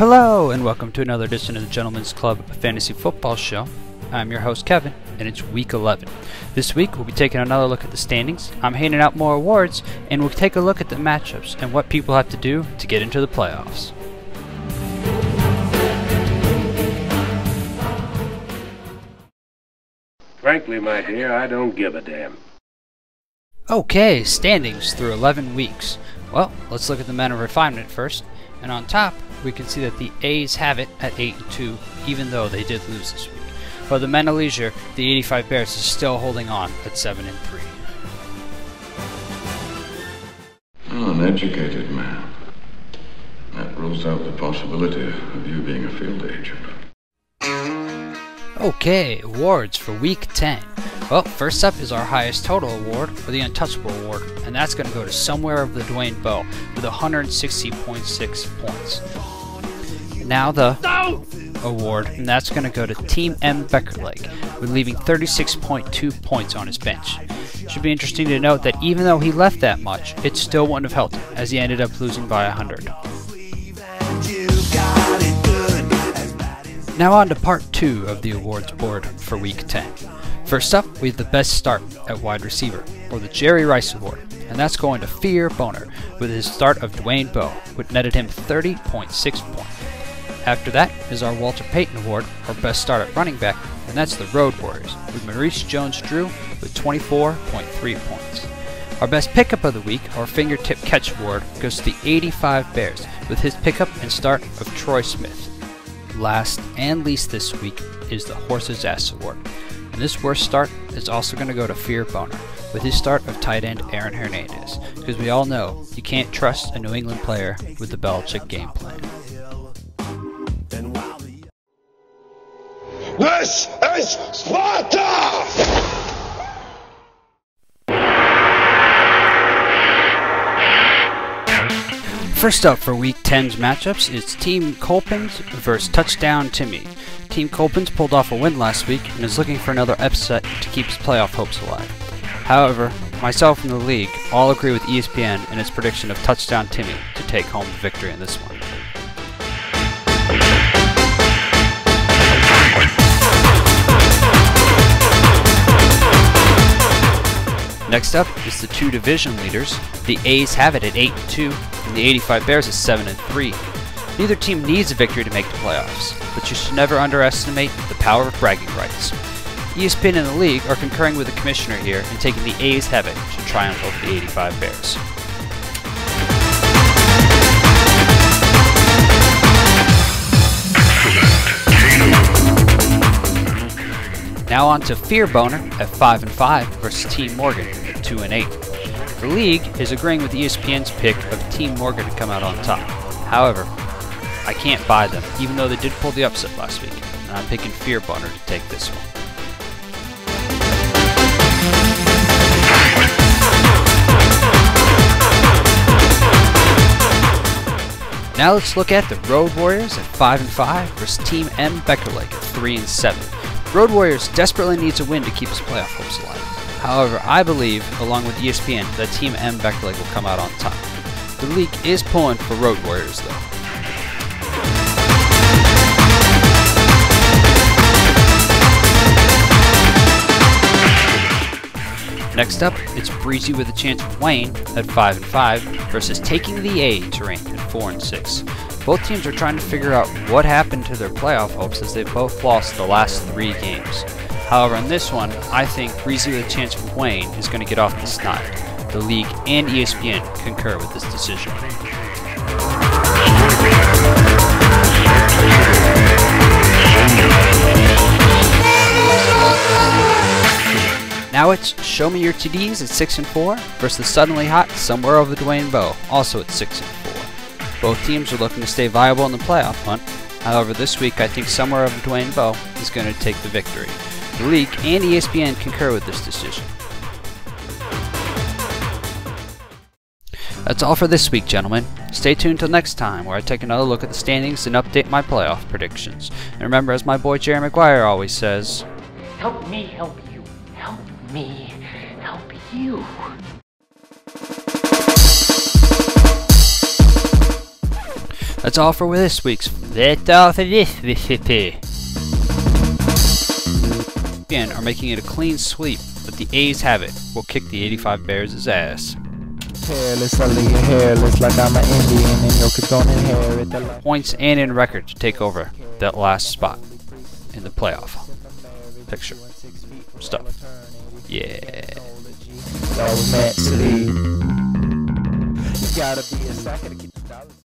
Hello, and welcome to another edition of the Gentlemen's Club Fantasy Football Show. I'm your host, Kevin, and it's Week 11. This week, we'll be taking another look at the standings. I'm handing out more awards, and we'll take a look at the matchups and what people have to do to get into the playoffs. Frankly, my dear, I don't give a damn. Okay, standings through 11 weeks. Well, let's look at the men of refinement first. And on top, we can see that the A's have it at 8-2, even though they did lose this week. But the men of leisure, the 85 Bears, is still holding on at 7-3. Oh, an educated man. That rules out the possibility of you being a field agent. Okay, awards for Week 10. Well, first up is our highest total award, or the Untouchable Award, and that's going to go to Somewhere of the Dwayne Bowe with 160.6 points. Now the award, and that's going to go to Team M. Beckerleg with leaving 36.2 points on his bench. Should be interesting to note that even though he left that much, it still wouldn't have helped him, as he ended up losing by 100. Now on to part 2 of the awards board for Week 10. First up, we have the best start at wide receiver, or the Jerry Rice Award, and that's going to Fear Boner with his start of Dwayne Bowe, which netted him 30.6 points. After that is our Walter Payton Award, or best start at running back, and that's the Road Warriors, with Maurice Jones-Drew with 24.3 points. Our best pickup of the week, our Fingertip Catch Award, goes to the 85 Bears, with his pickup and start of Troy Smith. Last and least this week is the Horse's Ass Award. And this worst start is also going to go to Fear Boner, with his start of tight end Aaron Hernandez, because we all know you can't trust a New England player with the Belichick game plan. This is Sparta! First up for Week 10's matchups is Team Colpins versus Touchdown Timmy. Team Colpins pulled off a win last week and is looking for another upset to keep his playoff hopes alive. However, myself and the league all agree with ESPN in its prediction of Touchdown Timmy to take home the victory in this one. Next up is the two division leaders. The A's have it at 8-2, and the 85 Bears is 7-3. Neither team needs a victory to make the playoffs, but you should never underestimate the power of bragging rights. ESPN and the league are concurring with the commissioner here and taking the A's have it to triumph over the 85 Bears. Now on to Fear Boner at 5-5 versus Team Morgan at 2-8. The league is agreeing with ESPN's pick of Team Morgan to come out on top. However, I can't buy them, even though they did pull the upset last week, and I'm picking Fear Boner to take this one. Now let's look at the Road Warriors at 5-5 versus Team M. Beckerleg at 3-7. Road Warriors desperately needs a win to keep his playoff hopes alive. However, I believe, along with ESPN, that Team M. Beckerleg will come out on top. The league is pulling for Road Warriors, though. Next up, it's Breezy with a chance of Wayne at 5-5 versus Taking the A to rank at 4-6. Both teams are trying to figure out what happened to their playoff hopes as they both lost the last 3 games. However, in this one, I think Breezy with a chance of Wayne is going to get off the snide. The league and ESPN concur with this decision. Now it's Show Me Your TDs at 6-4 versus Suddenly Hot Somewhere Over the Dwayne Bowe, also at 6-4. Both teams are looking to stay viable in the playoff hunt. However, this week I think Somewhere Over Dwayne Bowe is going to take the victory. The league and ESPN concur with this decision. That's all for this week, gentlemen. Stay tuned till next time, where I take another look at the standings and update my playoff predictions. And remember, as my boy Jerry Maguire always says, help me help you. Help me help you. That's all for this week's That's all for this recipe. Again, are making it a clean sweep, but the A's have it. We'll kick the 85 Bears' ass. Hairless, I leave you hairless like I'm an Indian and you could go inherit the life. Points and in record to take over that last spot in the playoff picture stuff. Yeah. That was meant to be. You gotta be a sucker to get